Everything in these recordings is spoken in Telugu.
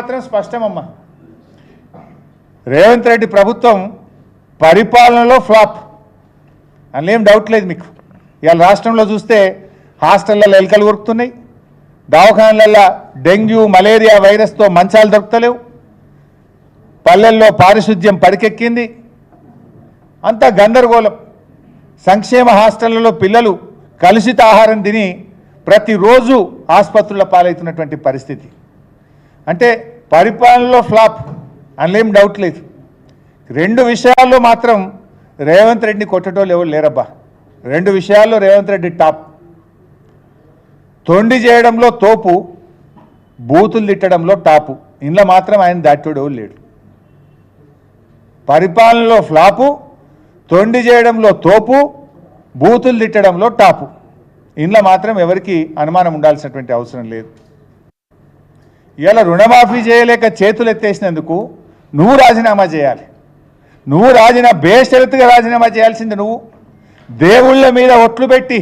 మాత్రం స్పష్టమమ్మా. రేవంత్ రెడ్డి ప్రభుత్వం పరిపాలనలో ఫ్లాప్ అందులో డౌట్ లేదు మీకు. ఇవాళ రాష్ట్రంలో చూస్తే హాస్టళ్లలో ఎలుకలు ఉరుకుతున్నాయి, దవాఖానలలో డెంగ్యూ మలేరియా వైరస్తో మంచాలు దొరుకుతలేవు, పల్లెల్లో పారిశుద్ధ్యం పరికెక్కింది, అంతా గందరగోళం. సంక్షేమ హాస్టళ్లలో పిల్లలు కలుషిత ఆహారం తిని ప్రతిరోజు ఆసుపత్రుల పాలవుతున్నటువంటి పరిస్థితి. అంటే పరిపాలనలో ఫ్లాప్ అందులో డౌట్ లేదు. రెండు విషయాల్లో మాత్రం రేవంత్ రెడ్డిని కొట్టేటోళ్ళు ఎవరు లేరబ్బా. రెండు విషయాల్లో రేవంత్ రెడ్డి టాప్. తొండి చేయడంలో తోపు, బూతులు తిట్టడంలో టాపు. ఇంట్లో మాత్రం ఆయన దాటోడు ఎవరు లేడు. పరిపాలనలో ఫ్లాపు, తొండి చేయడంలో తోపు, బూతులు తిట్టడంలో టాపు. ఇంట్లో మాత్రం ఎవరికి అనుమానం ఉండాల్సినటువంటి అవసరం లేదు. ఇలా రుణమాఫీ చేయలేక చేతులు ఎత్తేసినందుకు నువ్వు రాజీనామా చేయాలి. నువ్వు బేషరతుగా రాజీనామా చేయాల్సింది నువ్వు. దేవుళ్ళ మీద ఒట్లు పెట్టి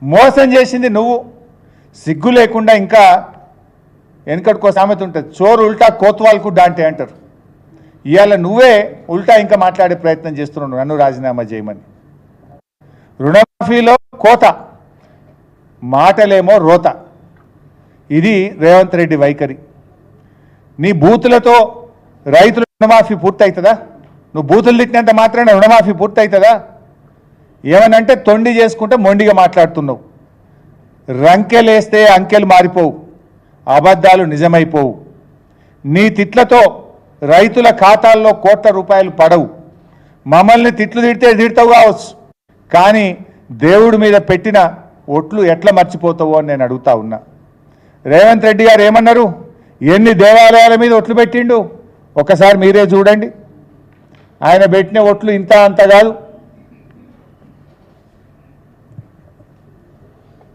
మోసం చేసింది నువ్వు. సిగ్గు లేకుండా ఇంకా వెనకటికో సామెత ఉంటుంది, చోరు ఉల్టా కోత్వాల్కు డాంటే అంటారు. ఇవాళ నువ్వే ఉల్టా ఇంకా మాట్లాడే ప్రయత్నం చేస్తున్నావు నన్ను రాజీనామా చేయమని. రుణమాఫీలో కోత, మాటలేమో రోత. ఇది రేవంత్ రెడ్డి వైఖరి. నీ బూతులతో రైతుల రుణమాఫీ పూర్తవుతుందా? నువ్వు బూతులు తిట్టినంత మాత్రాన రుణమాఫీ పూర్తవుతుందా? ఏమనంటే తొండి చేసుకుంటే మొండిగా మాట్లాడుతున్నావు. రంకెలేస్తే అంకెలు మారిపోవు, అబద్ధాలు నిజమైపోవు. నీ తిట్లతో రైతుల ఖాతాల్లో కోట్ల రూపాయలు పడవు. మమ్మల్ని తిట్లు తిడతావు కావచ్చు, కానీ దేవుడి మీద పెట్టిన ఒట్లు ఎట్లా మర్చిపోతావో అని నేను అడుగుతా ఉన్నా. రేవంత్ రెడ్డి గారు ఏమన్నారు? ఎన్ని దేవాలయాల మీద ఒట్లు పెట్టిండు ఒకసారి మీరే చూడండి. ఆయన పెట్టిన ఒట్లు ఇంత అంత కాదు.